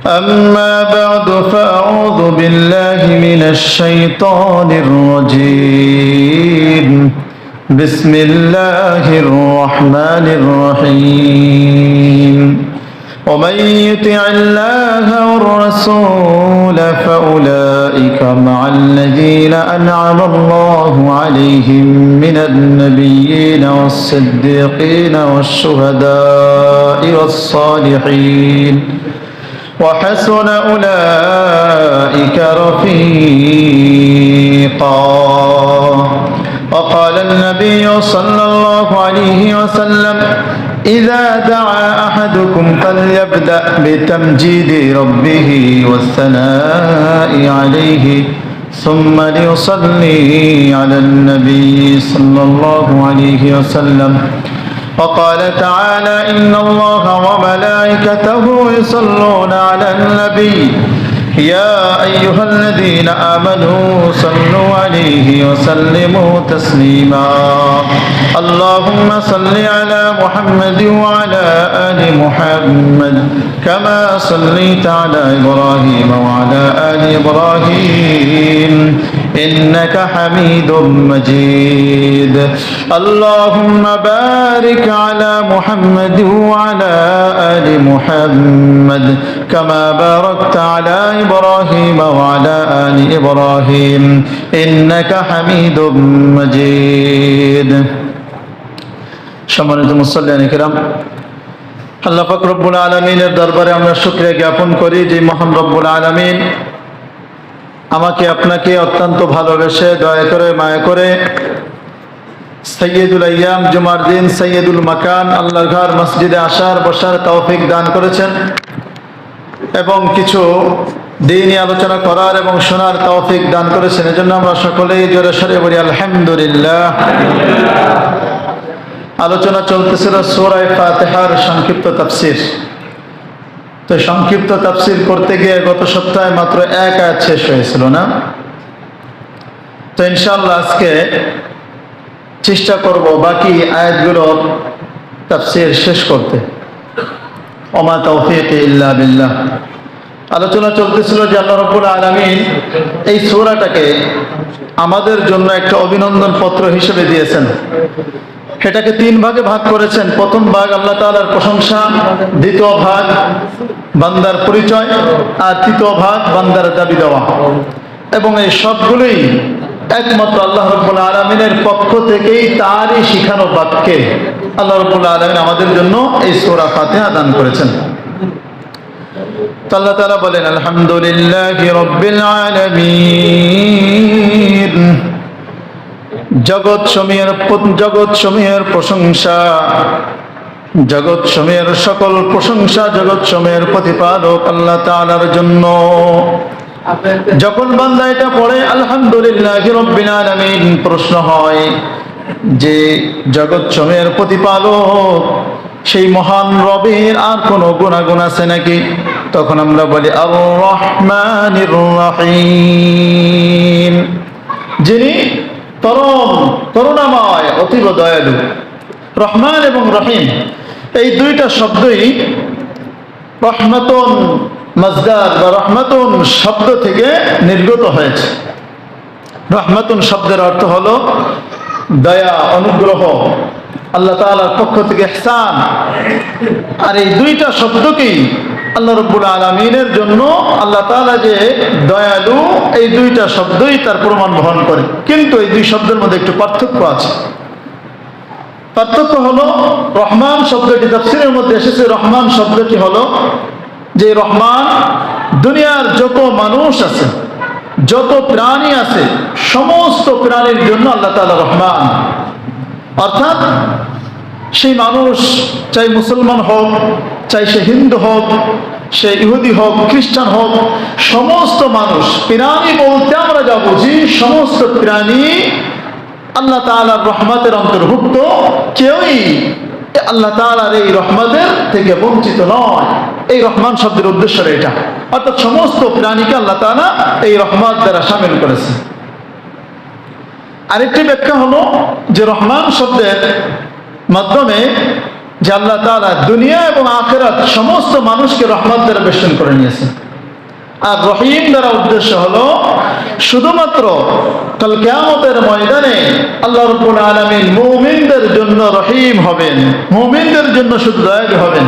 أما بعد فأعوذ بالله من الشيطان الرجيم بسم الله الرحمن الرحيم ومن يطع الله والرسول فأولئك مع الذين أنعم الله عليهم من النبيين والصديقين والشهداء والصالحين وحسن أولئك رفيقا. وقال النبي صلى الله عليه وسلم إذا دعا أحدكم فليبدأ بتمجيد ربه والثناء عليه ثم ليصلي على النبي صلى الله عليه وسلم. وقال تعالى إن الله وملائكته يصلون على النبي يا أيها الذين آمنوا صلوا عليه وسلموا تسليما. اللهم صل على محمد وعلى آل محمد كما صليت على إبراهيم وعلى آل إبراهيم إنك حميد مجيد. اللهم بارك على محمد وعلى آل محمد كما باركت على إبراهيم وعلى آل إبراهيم إنك حميد مجيد. সম্মানিত মুসল্লিয়ান কিরাম, আল্লাহ পাক রব্বুল আলামিনের দরবারে আমরা শুকরিয়া জ্ঞাপন করি যে মহান রব্বুল আলামিন আমাকে আপনাকে অত্যন্ত ভালোবেসে দয়া করে মায়া করে সাইয়্যিদুল আইয়াম জুমার দিন সাইয়্যিদুল মাকান আল্লাহর ঘর মসজিদে আসার বসার তৌফিক দান করেছেন এবং কিছু দ্বীনি আলোচনা করার এবং শোনার তৌফিক দান করেছেন। এজন্য আমরা সকলেই জোরে সোরে বলি আলহামদুলিল্লাহ। আলোচনা চলতেছিল সূরা ফাতিহার সংক্ষিপ্ত তাফসীর। তো সংক্ষিপ্ত তাফসীর করতে গিয়ে গত সপ্তাহে মাত্র এক আয়াত শেষ হয়েছিল না? তো ইনশাআল্লাহ আজকে চেষ্টা করব বাকি আয়াতগুলো তাফসীর শেষ করতে। ওমা তাওফীকি ইল্লা বিল্লাহ। আলোচনা চলতেছিল যে আল্লাহ রাব্বুল আলামিন এই সূরাটাকে আমাদের জন্য একটা অভিনন্দন পত্র হিসেবে দিয়েছেন। এটাকে তিন ভাগে ভাগ করেছেন। প্রথম ভাগ আল্লাহ তাআলার প্রশংসা, দ্বিতীয় ভাগ বান্দার পরিচয়, আর তৃতীয় ভাগ বান্দার দাবি দেওয়া। এবং এই সবগুলোই একমাত্র আল্লাহ রাব্বুল আলামিনের পক্ষ থেকেই তারই শিখানো বাক্যে আল্লাহ রাব্বুল আলামিন আমাদের জন্য এই সূরা ফাতিহা দান করেছেন। আল্লাহ তাআলা বলেন আলহামদুলিল্লাহি রাব্বিল আলামিন। জগৎ সমূহের প্রশংসা, জগৎ সমূহের সকল প্রশংসা জগৎ সমূহের প্রতিপালক আল্লাহ তাআলার জন্য। যখন বান্দা এটা পড়ে আলহামদুলিল্লাহি রাব্বিল আলামিন, প্রশ্ন হয় যে জগৎ সমূহের প্রতিপালক সেই মহান রবের আর কোনো গুণাগুণ আছে নাকি? তখন আমরা বলি আর রহমানির রহিম, যিনি পরম করুণাময় অতীব দয়ালু। রহমান এবং রহিম এই দুইটা শব্দই রহমাতুন মাজদার বা রহমাতুন শব্দ থেকে নির্গত হয়েছে। রহমাতুন শব্দের অর্থ হলো দয়া, অনুগ্রহ, আল্লাহ তাআলার পক্ষ থেকে ইহসান। আর এই দুইটা শব্দকেই আল্লাহ রাব্বুল আলামিনের জন্য আল্লাহ তাআলা যে দয়ালু, এই দুইটা শব্দই তার প্রমাণ বহন করে। কিন্তু এই দুই শব্দের মধ্যে একটু পার্থক্য আছে। পার্থক্য হলো রহমান শব্দটি তাফসীরের মধ্যে এসেছে। রহমান শব্দটি হলো যে রহমান দুনিয়ার যত মানুষ আছে, যত প্রাণী আছে, সমস্ত প্রাণীর জন্য আল্লাহ তাআলা রহমান। অর্থাৎ সেই মানুষ চাই মুসলমান হোক, চাই সে হিন্দু হোক, সে ইহুদি হোক, খ্রিস্টান হোক, সমস্ত মানুষ, প্রাণী বলতে আমরা যা বুঝি সমস্ত প্রাণী আল্লাহ তাআলার রহমতের অন্তর্ভুক্ত। কেউই আল্লাহ তাআলার এই রহমতের থেকে বঞ্চিত নয়। এই রহমান শব্দের উদ্দেশ্য এটা, অর্থাৎ সমস্ত প্রাণীকে আল্লাহ তাআলা এই রহমত দ্বারা শামিল করেছে। আরেকটি ব্যাখ্যা হলো যে রহমান শব্দের মাধ্যমে যে আল্লাহ তাআলা দুনিয়া এবং আখিরাত সমস্ত মানুষকে রহমত দ্বারা বেষ্টন করে নিয়েছেন। আর রহিম দ্বারা উদ্দেশ্য হলো শুধুমাত্র কাল কিয়ামতের ময়দানে আল্লাহ রাব্বুল আলামিন মুমিনদের জন্য রহিম হবেন, মুমিনদের জন্য শুধু দয়ালু হবেন।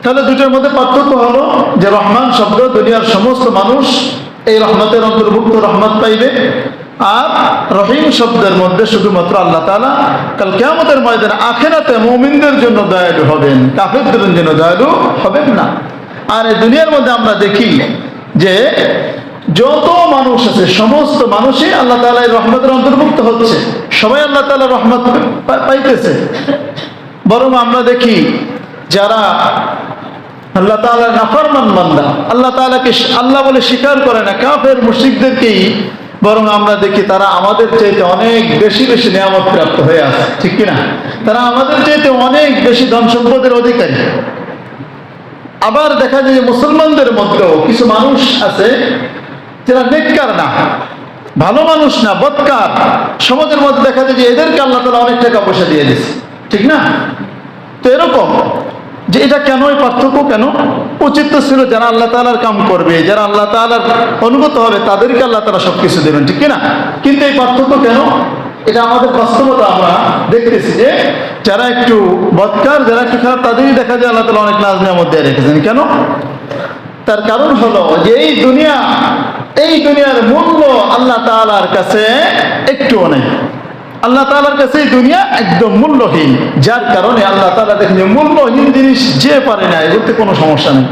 তাহলে দুটোর মধ্যে পার্থক্য হলো যে রহমান শব্দ দুনিয়ার সমস্ত মানুষ এই রহমতের অন্তর্ভুক্ত রহমত পাইবে, আর রহিম শব্দের মধ্যে শুধুমাত্র আল্লাহ তাআলা কাল কিয়ামতের ময়দানে আখিরাতে মুমিনদের জন্য দয়ালু হবেন, কাফেরদের জন্য দয়ালু হবেন না। আর এই দুনিয়ার মধ্যে আমরা দেখি যে যত মানুষ আছে সমস্ত মানুষই আল্লাহ তাআলা এই রহমতের অন্তর্ভুক্ত হচ্ছে, সবাই আল্লাহ তাআলা রহমত পাইতেছে। বরং আমরা দেখি যারা আল্লাহ তাআলার নাফরমান বান্দা, আল্লাহ তাআলাকে আল্লাহ বলে স্বীকার করে না, কাফের মুশরিকদেরকেই বরং আমরা দেখি তারা আমাদের চাইতে অনেক বেশি বেশি নিয়ামত প্রাপ্ত হয়ে আছে, ঠিক কিনা? তারা আমাদের চাইতে অনেক বেশি ধন সম্পদের অধিকারী। আবার দেখা যায় যে মুসলমানদের মধ্যেও কিছু মানুষ আছে যারা নেককার না, ভালো মানুষ না, বদকার। সমাজের মধ্যে দেখা যায় যে এদেরকে আল্লাহ তাআলা অনেক টাকা পয়সা দিয়ে দিচ্ছে, ঠিক না? তো এরকম যে এটা কেন, এই পার্থক্য কেন? উচিত তো ছিল যারা আল্লাহ তাআলার কাম করবে, যারা আল্লাহ তাআলার অনুগত হবে তাদেরকে আল্লাহ তাআলা সবকিছু দেবেন, ঠিক না? কিন্তু এই পার্থক্য কেন? এটা আমাদের বাস্তবতা আমরা দেখতেছি যে যারা একটু বদকার, যারা একটু খারাপ, তাদেরই দেখা যায় আল্লাহ তাআলা অনেক নাজ নিয়ামত দিয়ে রেখেছেন। কেন? তার কারণ হলো যে এই দুনিয়ার মূল্য আল্লাহ তাআলার কাছে একটুও নেই। আল্লাহ তাআলার কাছে এই দুনিয়া একদম মূল্যহীন, যার কারণে আল্লাহ তাআলা দেখেন মূল্যহীন জিনিস যে পারে না বলতে কোনো সমস্যা নেই।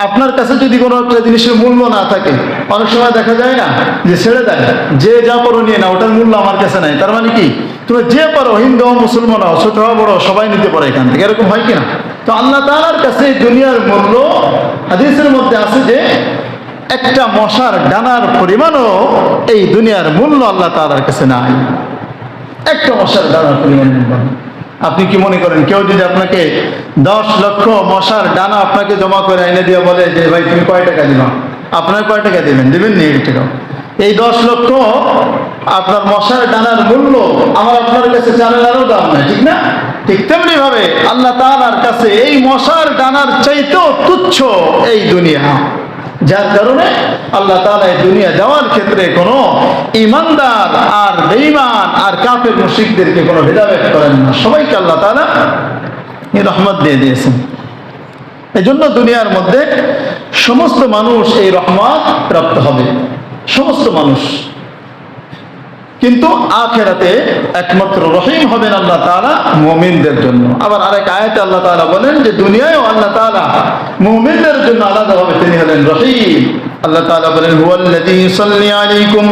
আপনার কাছে যদি কোনো একটা জিনিসের মূল্য না থাকে, অনেক সময় দেখা যায় না যে ছেড়ে দেয়, যে যা পারো নিয়ে না, ওটার মূল্য আমার কাছে নাই। তার মানে কি, তুমি যে পারো, হিন্দু হও, মুসলমান হও, ছোট হও, বড়, সবাই নিতে পারে এখান থেকে, এরকম হয় কিনা? তো আল্লাহ তাআলার কাছে দুনিয়ার মূল্য, হাদিসের মধ্যে আছে যে একটা মশার ডানার পরিমাণও এই দুনিয়ার মূল্য আল্লাহ তাআলার কাছে নাই। একটা মশার ডানার পরিমাণ। আপনি কি মনে করেন কেউ যদি আপনাকে 10 লক্ষ মশার ডানা আপনাকে জমা করে এনে দিয়ে বলে যে ভাই তুমি কয় টাকা দিবা, আপনার কয় টাকা দিবেন? দিবেন নি? এই 10 লক্ষ আপনার মশার ডানার মূল্য আমার আপনার কাছে চালেরও দাম নাই, ঠিক না? ঠিক তেমনি ভাবে আল্লাহ তাআলার কাছে এই মশার ডানার চাইতেও তুচ্ছ এই দুনিয়া, যার কারণে আল্লাহ তাআলা এই দুনিয়া দেওয়ার ক্ষেত্রে কোনো ঈমানদার আর বেঈমান আর কাফের মুশরিকদেরকে কোনো ভেদাভেদ করেন না, সবাইকে আল্লাহ তাআলা এই রহমত দিয়ে দিয়েছেন। এই জন্য দুনিয়ার মধ্যে সমস্ত মানুষ এই রহমত প্রাপ্ত হবে, সমস্ত মানুষ। কিন্তু আখিরাতে একমাত্র রহিম হবেন আল্লাহ তাআলা মুমিনদের জন্য। আবার আরেক আয়াতে আল্লাহ তাআলা বলেন যে দুনিয়ায়ও আল্লাহ তাআলা মুমিনদের জন্য আলাদা হবে, তিনি হলেন রহিম। আল্লাহ তাআলা বলেন হুয়াল্লাযী ইউসাল্লি আলাইকুম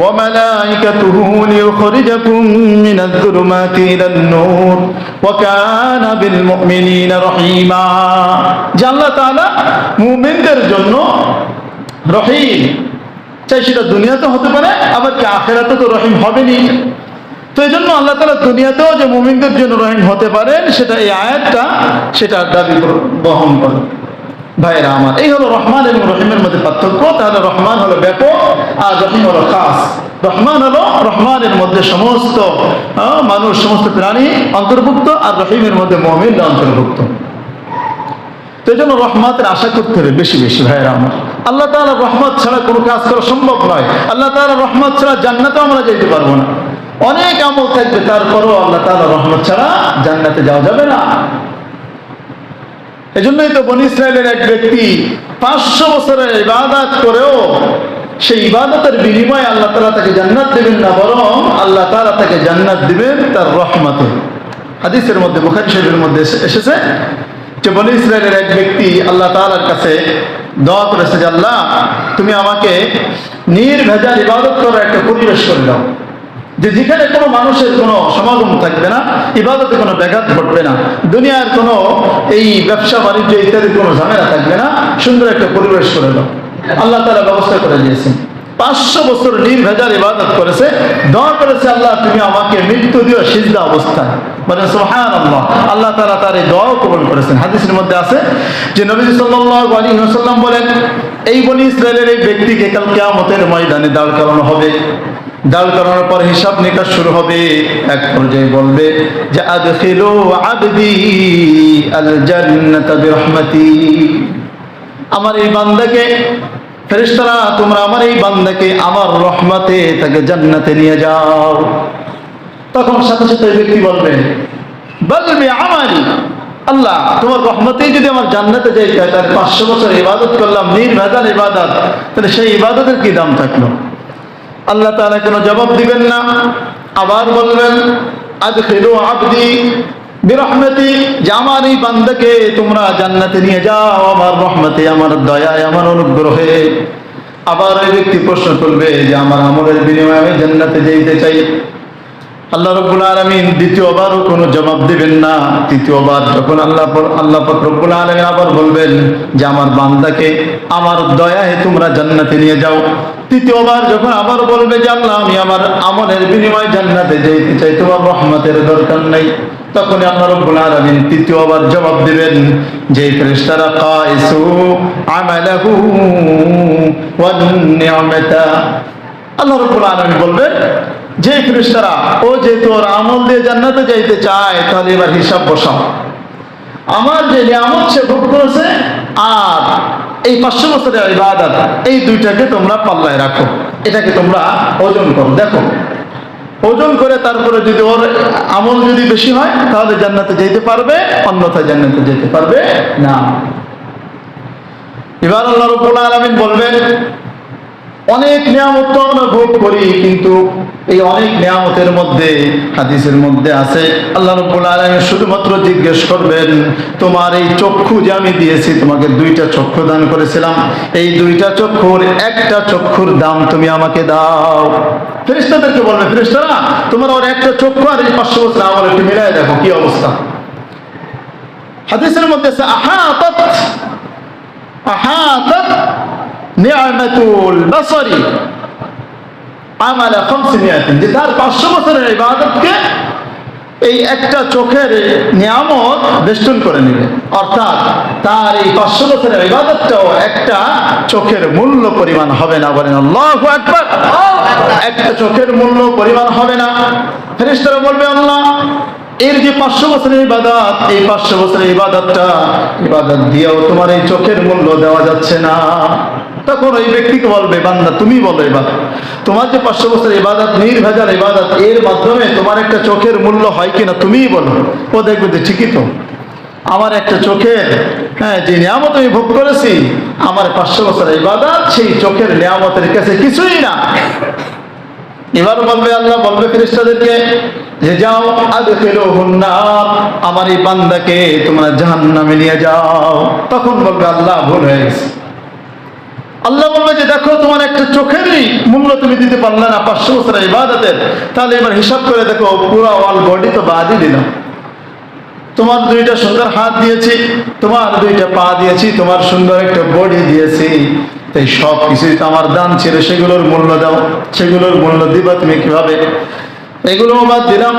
ওয়া মালাইকাতুহু লিইখরিজাকুম মিনাজ যুলুমাতি ইলান নূর ওয়া কানা বিল মুমিনিনা রহিমা। যে আল্লাহ তাআলা মুমিনদের জন্য রহিম, চাই সেটা দুনিয়াতে হতে পারে, আবার কি আখিরাতে তো রহিম হবেনি। তো এই জন্য আল্লাহ তাআলা দুনিয়াতেও যে মুমিনদের জন্য রহিম হতে পারেন সেটা এই আয়াতটা সেটা দাবি বহন করে। ভাইরা আমার, এই হলো রহমান এবং রহিমের মধ্যে পার্থক্য। তাহলে রহমান হলো ব্যাপক আর রহিম হলো খাস। রহমান হলো রহমানের মধ্যে সমস্ত মানুষ, সমস্ত প্রাণী অন্তর্ভুক্ত, আর রহিমের মধ্যে মুমিনরা অন্তর্ভুক্ত। তো এই জন্য রহমতের আশা করতে হবে বেশি বেশি। ভাইরা আমার, আল্লাহ তাআলার রহমত ছাড়া কোনো কাজ করা সম্ভব নয়। আল্লাহ তাআলার রহমত ছাড়া জান্নাতেও আমরা যেতে পারবো না। অনেক আমল থাকবে, তারপরও আল্লাহ তাআলার রহমত ছাড়া জান্নাতে যাওয়া যাবে না। এজন্যই তো বনী ইসরাইলের এক ব্যক্তি 500 বছরের ইবাদত করেও সেই ইবাদতের বিনিময়ে আল্লাহ তাআলা তাকে জান্নাত দিবেন না, বরং আল্লাহ তাআলা তাকে জান্নাত দিবেন তার রহমতে। হাদিসের মধ্যে, বুখারী শরীফের মধ্যে এসেছে যে বনী ইসরাইলের এক ব্যক্তি আল্লাহ তাআলার কাছে দোয়া করেছে যে আল্লাহ তুমি আমাকে নির্ভেজাল ইবাদত করার একটা পরিবেশ করে দাও, যে যেখানে কোনো মানুষের কোনো সমাগম থাকবে না, ইবাদতে কোনো ব্যাঘাত ঘটবে না, দুনিয়ার কোনো এই ব্যবসা বাণিজ্য ইত্যাদি কোনো ঝামেলা থাকবে না, সুন্দর একটা পরিবেশ করে দাও। আল্লাহ তাআলা ব্যবস্থা করে দিয়েছেন। 500 বছর নির্ভেজাল ইবাদত করেছে, দোয়া করেছে আল্লাহ তুমি আমাকে মৃত্যু দিও সিজদা অবস্থায়। বলেন সুবহানাল্লাহ। আল্লাহ তাআলা তার এই দোয়াও কবুল করেছেন। হাদিসের মধ্যে আছে যে নবী সাল্লাল্লাহু আলাইহি ওয়াসাল্লাম বলেন এই বনী ইসরাইলের এই ব্যক্তিকে কাল কিয়ামতের ময়দানে দাঁড় করানো হবে। দাঁড় করানোর পর হিসাব নিকাশ শুরু হবে। এক পর্যায়ে বলবে যে আদখিলু আবদি আল জান্নাতা বিরহমাতি, আমার এই বান্দাকে, ফেরেশতারা তোমরা আমার এই বান্দাকে আমার রহমতে তাকে জান্নাতে নিয়ে যাও। তখন সাথে সাথে ওই ব্যক্তি বলবে বল বিআমালি, আল্লাহ তোমার রহমতেই যদি আমার জান্নাতে যাইতে হয় তাহলে 500 বছর ইবাদত করলাম, নির্ভেজাল ইবাদত, তাহলে সেই ইবাদতের কি দাম থাকলো? আল্লাহ তাআলা কোনো জবাব দিবেন না। আবার বলবেন আদখিলু আবদি বিরহমতি, যে আমার এই বান্দাকে তোমরা জান্নাতে নিয়ে যাও আমার রহমতে, আমার দয়ায়, আমার অনুগ্রহে। আবার ওই ব্যক্তি প্রশ্ন করবে যে আমার আমলের বিনিময়ে আমি জান্নাতে যেতে চাই। আল্লাহ রাব্বুল আলামিন দ্বিতীয়বারও কোনো জবাব দিবেন না। তৃতীয়বার যখন আল্লাহ পাক রব্বুল আলামিন আবার বলবেন যে আমার বান্দাকে আমার দয়ায় তোমরা জান্নাতে নিয়ে যাও, তৃতীয়বার যখন আবার বলবে যে আল্লাহ আমি আমার আমলের বিনিময়ে জান্নাতে যেতে চাই, তোমার রহমতের দরকার নাই, তখন আল্লাহ রাব্বুল আলামিন তৃতীয়বার জবাব দিবেন যে ফেরেশতারা কাইসু আমালাহু ওয়ান নি'মাতা। আল্লাহ রাব্বুল আলামিন বলবেন যে ফেরেশতারা ও যে তোর আমল দিয়ে জান্নাতে যাইতে চায়, তাহলে এবার হিসাব বসাও। আমার যে নিয়ামত সে ভোগ করেছে আর এই 500 বছরের ইবাদত, এই দুইটাকে তোমরা পাল্লায় রাখো, এটাকে তোমরা ওজন করো। দেখো ওজন করে তারপরে যদি ওর আমল যদি বেশি হয় তাহলে জান্নাতে যেতে পারবে, অন্যথায় জান্নাতে যেতে পারবে না। এবার আল্লাহ রাব্বুল আলামিন বলবেন অনেক নিয়ামত তো আমরা ভোগ করি, কিন্তু এই অনেক নিয়ামতের মধ্যে হাদিসের মধ্যে আছে আল্লাহ রাব্বুল আলামিন শুধুমাত্র জিজ্ঞেস করবেন তোমার এই চক্ষু যে আমি দিয়েছি, তোমাকে 2টা চক্ষু দান করেছিলাম, এই 2টা চক্ষুর একটা চক্ষুর দাম তুমি আমাকে দাও। ফেরেশতাদেরকে বলবে ফেরেশতারা তোমার ওর একটা চক্ষু আর এই 500 বছর আমল একটু মিলাই দেখো কি অবস্থা। হাদিসের মধ্যে আছে আহাতাত নি'মাতুল বাসারি আমালা 500, যে তার 500 বছরের ইবাদতকে এই একটা চোখের নিয়ামত বেষ্টন করে নেবে, অর্থাৎ তার এই 500 বছরের ইবাদতটাও একটা চোখের মূল্য পরিমাণ হবে না। বলেন আল্লাহু আকবার। একটা চোখের মূল্য পরিমাণ হবে না। ফেরেশতারা বলবে আল্লাহ এর যে 500 বছরের ইবাদত, এই 500 বছরের ইবাদত দিয়েও তোমার এই চোখের মূল্য দেওয়া যাচ্ছে না। তখন ওই ব্যক্তিকে বলবে বান্দা তুমি বলো এবার তোমার যে 500 বছরের ইবাদত, নির্ভেজাল ইবাদত, এর মাধ্যমে তোমার একটা চোখের মূল্য হয় কিনা তুমিই বলো। ও দেখবে যে ঠিকই তো, আমার একটা চোখের যে নিয়ামত আমি ভোগ করেছি, আমার 500 বছরের ইবাদত সেই চোখের নিয়ামতের কাছে কিছুই না। এবার বলবে আল্লাহ বলবে ফেরেশতাদেরকে যে যাও আদখিলুহুন নার, আমার এই বান্দাকে তোমরা জাহান্নামে নিয়ে যাও। তখন বলবে আল্লাহ ভুল হয়ে গেছে। আল্লাহ বলবে যে দেখো তোমার একটা চোখেরই মূল্য তুমি দিতে পারলে না 500 বছরের ইবাদতের, তাহলে এবার হিসাব করে দেখো পুরো অল বডি তো বাদই দিলাম। তোমার 2টা সুন্দর হাত দিয়েছি, তোমার 2টা পা দিয়েছি, তোমার সুন্দর একটা বডি দিয়েছি, তাই সব কিছুই তো আমার দান ছিল, সেগুলোর মূল্য দাও। সেগুলোর মূল্য দিবা তুমি কিভাবে? এগুলো বাদ দিলাম,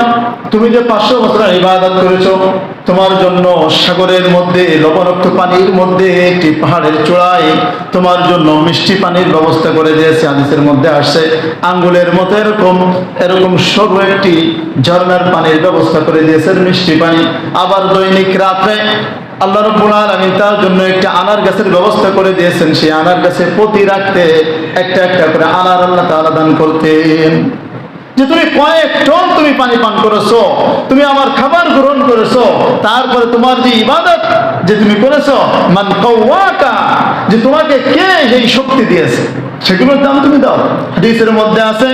তুমি যে 500 বছর ইবাদত করেছো, তোমার জন্য সাগরের মধ্যে লবণাক্ত পানির মধ্যে একটি পাহাড়ের চূড়ায় তোমার জন্য মিষ্টি পানির ব্যবস্থা করে দিয়েছে। হাদিসের মধ্যে আসছে আঙ্গুলের মতো এরকম সরু একটি ঝর্ণার পানির ব্যবস্থা করে দিয়েছেন, মিষ্টি পানি। আবার দৈনিক রাতে আল্লাহ রাব্বুল আলামিন তার জন্য একটা আনার গাছের ব্যবস্থা করে দিয়েছেন। সেই আনার গাছে প্রতি রাতে একটা একটা করে আনার আল্লাহ তাআলা দান করতেন। যে তুমি কয়েক টন তুমি পানি পান করেছো, তুমি আমার খাবার গ্রহণ করেছো, তারপরে তোমার যে ইবাদত যে তুমি করেছো, মান কাওয়াকা, যে তোমাকে কে এই শক্তি দিয়েছে, সেগুলোর দাম তুমি দাও। হাদিসের মধ্যে আছে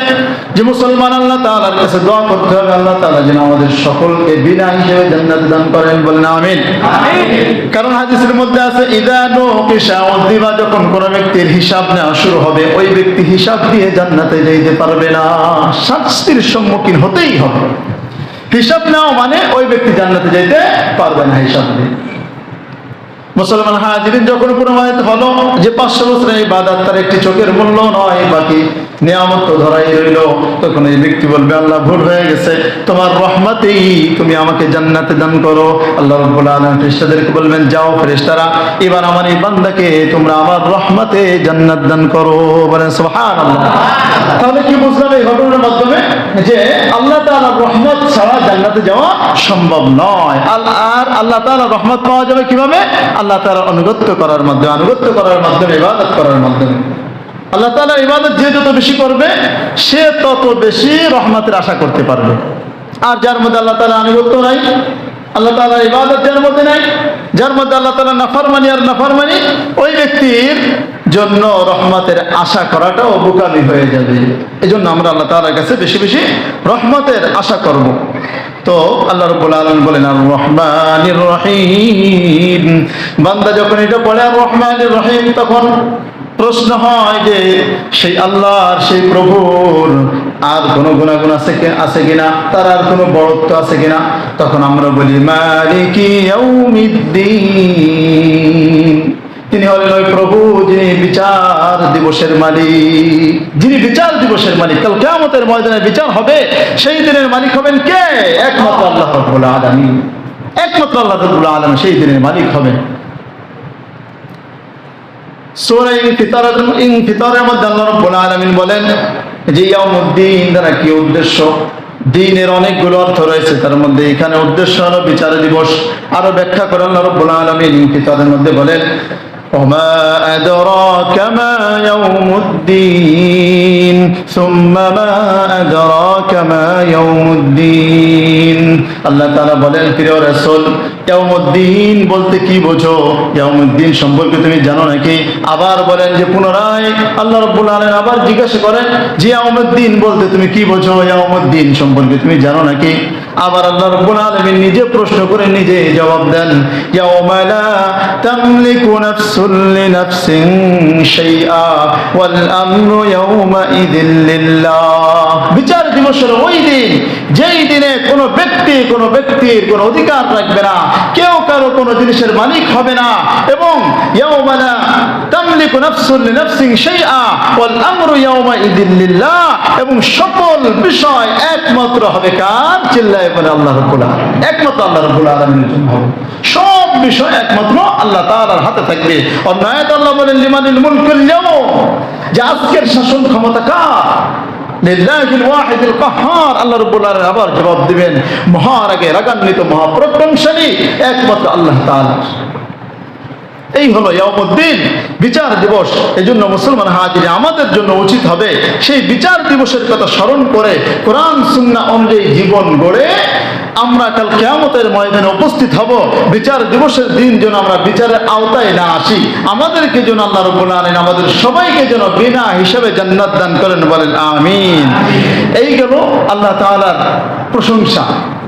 যে মুসলমান আল্লাহ তাআলার কাছে দোয়া করতে হবে আল্লাহ তাআলা যেন আমাদের সকলকে বিনা হিসেবে জান্নাত দান করেন। বলেন আমিন। কারণ হাদিসের মধ্যে আছে ইযা নুকিশা উযিবা, যখন কোনো ব্যক্তির হিসাব নেওয়া শুরু হবে ওই ব্যক্তি হিসাব দিয়ে জান্নাতে যেতে পারবে না, শাস্তির সম্মুখীন হতেই হবে। হিসাব নেওয়া মানে ওই ব্যক্তি জান্নাতে যেতে পারবে না হিসাব দিয়ে। মুসলমান হাজিরিন, যখন প্রমাণিত হলো যে 500 বছরের ইবাদত তার একটি চোখের মূল্য নয়, বাকি নিয়ামত তো ধরাই রইল। তখন এই ব্যক্তি বলবে, আল্লাহ ভুল হয়ে গেছে, তোমার রহমতেই তুমি আমাকে জান্নাতে দান করো। আল্লাহ রাব্বুল আলামিন ফেরেশতাদেরকে বলবেন, যাও ফেরেশতারা, এবার আমার এই বান্দাকে তোমরা আমার রহমতে জান্নাত দান করো। বলেন সুবহানাল্লাহ। তাহলে কি বুঝলাম এই ঘটনার মাধ্যমে? যে আল্লাহ তাআলার রহমত ছাড়া জান্নাতে যাওয়া সম্ভব নয়। আর আল্লাহ তাআলার রহমত পাওয়া যাবে কিভাবে? আল্লাহ তাআলার আনুগত্য করার মাধ্যমে, ইবাদত করার মাধ্যমে। আল্লাহ তাআলার ইবাদত যে যত বেশি করবে, সে তত বেশি রহমতের আশা করতে পারবে। আর যার মধ্যে আল্লাহ তাআলার আনুগত্য নাই, আল্লাহ তাআলার ইবাদত যার মধ্যে নাই, যার মধ্যে আল্লাহ তাআলার নাফরমানি, ওই ব্যক্তির জন্য রহমতের আশা করাটাও বোকামি হয়ে যাবে। এজন্য আমরা আল্লাহ তাআলার কাছে বেশি বেশি রহমতের আশা করব। তো আল্লাহ রাব্বুল আলামিন বলেন, আর রহমানির রহিম। বান্দা যখন এটা পড়ে আর রহমানির রহিম, তখন প্রশ্ন হয় যে সেই আল্লাহর, সেই প্রভুর আর কোনো গুণাগুণ আছে কিনা, তার আর কোনো বড়ত্ব আছে কিনা? তখন আমরা বলি, মালিকি ইয়াউমিদ্দিন। তিনি হলেন ওই প্রভু যিনি বিচার দিবসের মালিক, কাল কিয়ামতের ময়দানে বিচার হবে, সেই দিনের মালিক হবেন কে? একমাত্র আল্লাহ রাব্বুল আলামিন। একমাত্র আল্লাহ রাব্বুল আলামিন সেই দিনের মালিক হবেন। সূরা ইনফিতারের মধ্যে আল্লাহ রাব্বুল আলামিন বলেন যে ইয়াউমুদ্দিন দ্বারা কি উদ্দেশ্য? দিনের অনেকগুলো অর্থ রয়েছে, তার মধ্যে এখানে উদ্দেশ্য হলো বিচার দিবস। আরো ব্যাখ্যা করে আল্লাহ রাব্বুল আলামিন ইনফিতারের মধ্যে বলেন, وما أدراك ما يوم الدين ثم ما أدراك ما يوم الدين। আল্লাহ তাআলা বলেন, প্রিয় রাসূল, ইয়াউমুদ্দিন বলতে কি বোঝো? ইয়াউমুদ্দিন সম্পর্কে তুমি জানো নাকি? আবার বলেন যে পুনরায় আল্লাহ রাব্বুল আলামিন আবার জিজ্ঞাসা করেন যে ইয়াউমুদ্দিন বলতে তুমি কি বোঝো? ইয়াউমুদ্দিন সম্পর্কে তুমি জানো নাকি? আবার আল্লাহ রাব্বুল আলামিন নিজে প্রশ্ন করে নিজে জবাব দেন, ইয়াউমা লা তামলিকু নাফসুন লিনাফসিন শাইআ ওয়াল আমরু ইয়াউমা ইযিল লিল্লাহ। বিচার দিবসের ওই দিন, যেই দিনে কোনো ব্যক্তির কোনো অধিকার রাখবে না, কেউ কারো কোনো জিনিসের মালিক হবে না, এবং ইয়াউমা লা তামলিকু নাফসুন লিনাফসিন শাইআ ওয়াল আমরু ইয়াউমা ইযিল লিল্লাহ। এবং সকল বিষয় একমাত্র হবে কার? চিল্লায়ে বলে আল্লাহ রাব্বুল আলামিন। একমাত্র আল্লাহ রাব্বুল আলামিনের জন্য হবে সব বিষয়, একমাত্র আল্লাহ তাআলার হাতে থাকবে। অন্য আয়াতে আল্লাহ বলেন, লিমানিল মুলকুল ইয়াউম, যে আজকের শাসন ক্ষমতা কার? লিল্লাহিল ওয়াহিদুল কাহ্হার। আল্লাহ রাব্বুল আলামিন আবার জবাব দিবেন, মহারাগে রাগান্বিত মহাপরাক্রমশালী একমাত্র আল্লাহ তাআলা। এই হলো ইয়াউমুদ্দিন, বিচার দিবস। এজন্য মুসলমান হাজির আমাদের জন্য উচিত হবে সেই বিচার দিবসের কথা স্মরণ করে কোরআন সুন্নাহ অনুযায়ী জীবন গড়ে আমরা কাল কিয়ামতের ময়দানে উপস্থিত হব। বিচার দিবসের দিন যেন আমরা বিচারের আওতায় না আসি। আমাদেরকে যেন আল্লাহ রাব্বুল আলামিন আমাদের সবাইকে যেন বিনা হিসাবে জান্নাত দান করেন, বলেন আমিন। এই গেল আল্লাহ তাআলার প্রশংসা,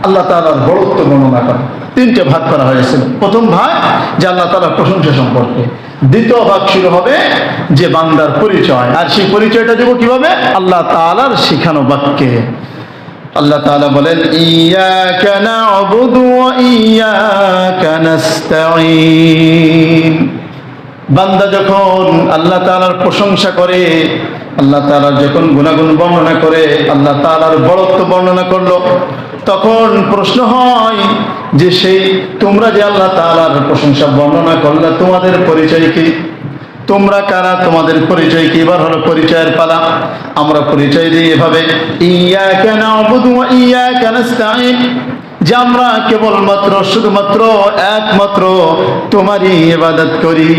আল্লাহ তাআলার বড়ত্ব বর্ণনা করা। তিনটে ভাগ করা হয়েছিল। প্রথম ভাগ যে আল্লাহ তাআলার প্রশংসা সম্পর্কে, দ্বিতীয় ভাগ শুরু হবে যে বান্দার পরিচয়, আর সেই পরিচয়টা দেব কিভাবে? আল্লাহ তাআলার শিখানো বাক্যে। আল্লাহ তাআলা বলেন, ইয়াকা না'বুদু ওয়া ইয়াকা নাস্তাঈন। বান্দা যখন আল্লাহ তাআলার প্রশংসা করে, আল্লাহ তাআলার যখন গুণাগুণ বর্ণনা করে, আল্লাহ তাআলার বড়ত্ব বর্ণনা করলো, তখন প্রশ্ন হয় যে সেই তোমরা যে আল্লাহ তাআলার প্রশংসা বর্ণনা করলে, তোমাদের পরিচয় কি? তোমরা কারা? তোমাদের পরিচয় কি? এবার হলো পরিচয়ের পালা। আমরা পরিচয় দিই এভাবে, ইয়াকা না'বুদু ওয়া ইয়াকা নাস্তাঈন, যে আমরা কেবলমাত্র শুধুমাত্র একমাত্র তোমারই ইবাদত করি।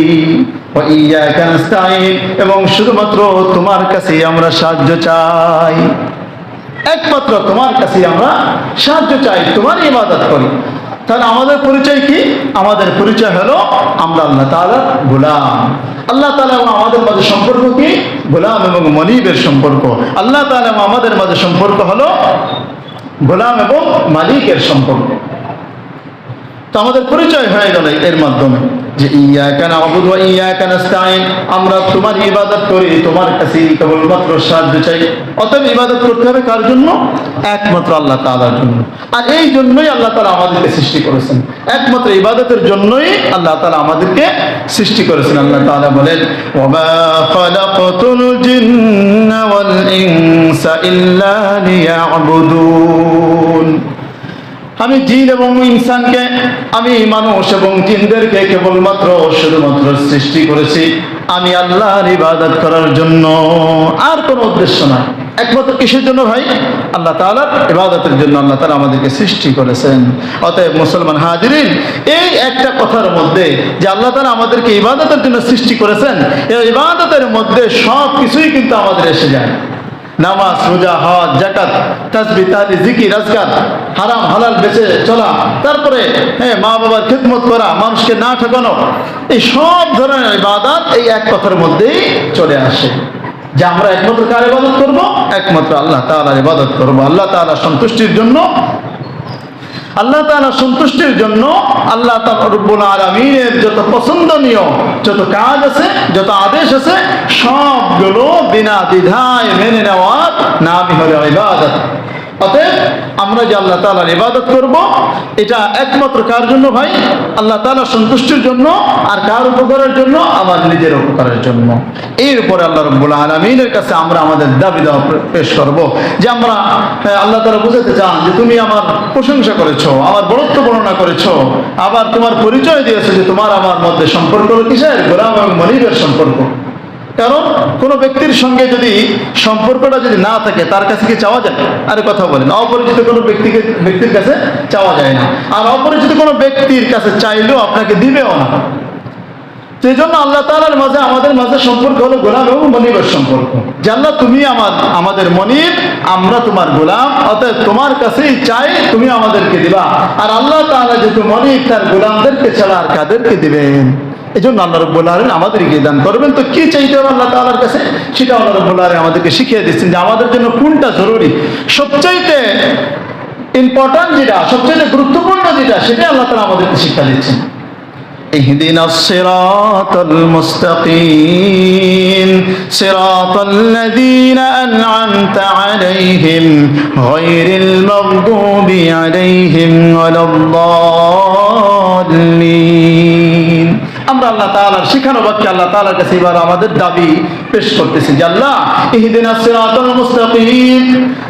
ওয়া ইয়াকা নাস্তাঈন, এবং শুধুমাত্র তোমার কাছে আমরা সাহায্য চাই। একমাত্র তোমার কাছে আমরা সাহায্য চাই, তোমারই ইবাদত করি। তাহলে আমাদের পরিচয় কি? আমাদের পরিচয় হলো আমরা আল্লাহ তাআলার গোলাম। আল্লাহ তাআলা এবং আমাদের মাঝে সম্পর্ক কি? গোলাম এবং মনিবের সম্পর্ক। আল্লাহ তাআলা এবং আমাদের মাঝে সম্পর্ক হলো গোলাম এবং মালিকের সম্পর্ক। তো আমাদের পরিচয় হয়ে গেল এর মাধ্যমে যে ইয়াকা না'বুদু ওয়া ইয়াকা নাস্তাঈন, আমরা তোমার ইবাদত করি, তোমার কাছে কেবলমাত্র সাহায্য চাই। অতএব ইবাদত করতে হবে কার জন্য? একমাত্র আল্লাহ তাআলার জন্য। আর এই জন্যই আল্লাহ তাআলা আমাদেরকে সৃষ্টি করেছেন, একমাত্র ইবাদতের জন্যই আল্লাহ তাআলা আমাদেরকে সৃষ্টি করেছেন। আল্লাহ তাআলা বলেন, ওয়া মা খালাকাতুল জিন্না ওয়াল ইনসা ইল্লা লিয়া'বুদুন, আমি জিন এবং ইনসানকে, আমি মানুষ এবং জিনদেরকে কেবলমাত্র শুধুমাত্র সৃষ্টি করেছি আমি আল্লাহর ইবাদত করার জন্য, আর কোনো উদ্দেশ্য নয়। একমাত্র কিসের জন্য ভাই? আল্লাহ তাআলার ইবাদতের জন্য আল্লাহ তাআলা আমাদেরকে সৃষ্টি করেছেন। অতএব মুসলমান হাজিরিন, এই একটা কথার মধ্যে যে আল্লাহ তাআলা আমাদেরকে ইবাদতের জন্য সৃষ্টি করেছেন, এই ইবাদতের মধ্যে সব কিছুই কিন্তু আমাদের এসে যায়। নামাজ, রোজা, হজ, যাকাত, তাসবিহ, তাহলিল, জিকির, আজকার, হারাম হালাল বেঁচে চলা, তারপরে মা বাবার খিদমত করা, মানুষকে না ঠকানো, এই সব ধরনের ইবাদত এই এক কথার মধ্যেই চলে আসে যে আমরা একমাত্র কার ইবাদত করব? একমাত্র আল্লাহ তাআলার ইবাদত করব। আল্লাহ তাআলার সন্তুষ্টির জন্য, আল্লাহ তাআলা সন্তুষ্টির জন্য আল্লাহ রব্বুল আলামিনের যত পছন্দনীয় যত কাজ আছে, যত আদেশ আছে, সবগুলো বিনা দ্বিধায় মেনে নেওয়ার নামই হলো ইবাদত। অতএব আমরা যে আল্লাহ তাআলার ইবাদত করব, এটা একমাত্র কার জন্য ভাই? আল্লাহ তাআলার সন্তুষ্টির জন্য। আর কার উপকারের জন্য? আমার নিজের উপকারের জন্য। এর উপরে আল্লাহ রাব্বুল আলামিনের কাছে আমরা আমাদের দাবি দাওয়া পেশ করব যে আমরা, আল্লাহ তাআলা বুঝাতে চান যে তুমি আমার প্রশংসা করেছো, আমার বড়ত্ব বর্ণনা করেছো, আবার তোমার পরিচয় দিয়েছো যে তোমার আমার মধ্যে সম্পর্ক হলো কিসের? গোলাম এবং মনিবের সম্পর্ক। কারণ কোন ব্যক্তির সঙ্গে যদি সম্পর্কটা যদি না থাকে, তার কাছে কি চাওয়া যায়? আরে কথা বলেন, অপরিচিত কোনো ব্যক্তির কাছে চাওয়া যায় না, আর অপরিচিত কোনো ব্যক্তির কাছে চাইলেও আপনাকে দিবেও না। সেই জন্য আল্লাহ তাআলার মাঝে আমাদের মাঝে সম্পর্ক হলো গোলাম এবং মনিবের সম্পর্ক। যে আল্লাহ তুমি আমাদের মনিব, আমরা তোমার গোলাম, অতএব তোমার কাছেই চাই, তুমি আমাদেরকে দিবা। আর আল্লাহ তাআলা যেহেতু মনিব, তার গোলামদেরকে ছাড়া আর কাদেরকে দিবেন? এই জন্য আল্লাহ রাব্বুল আলামিন আমাদেরকে দান করবেন। তো কি চাইতে হবে আল্লাহ তাআলার কাছে? সেটা আল্লাহ রাব্বুল আলামিন আমাদেরকে শিখিয়ে দিচ্ছেন যে আমাদের জন্য কোনটা জরুরি, সবচাইতে ইম্পর্টেন্ট যেটা, সবচাইতে গুরুত্বপূর্ণ যেটা, সেটাই আল্লাহ তাআলা আমাদেরকে শিক্ষা দিচ্ছেন। ইহদিনাস সিরাতাল মুস্তাকিম সিরাতাল্লাযীনা আন'আমতা আলাইহিম গায়রিল মাগদুবি আলাইহিম ওয়ালাদ-দাল্লিন। আমরা আল্লাহ তাআলার শিখানো বাক্যে আল্লাহ তাআলার কাছে এবার আমাদের দাবি পেশ করতেছি যে আল্লাহ ইহদিনাস সিরাতাল মুস্তাকিম,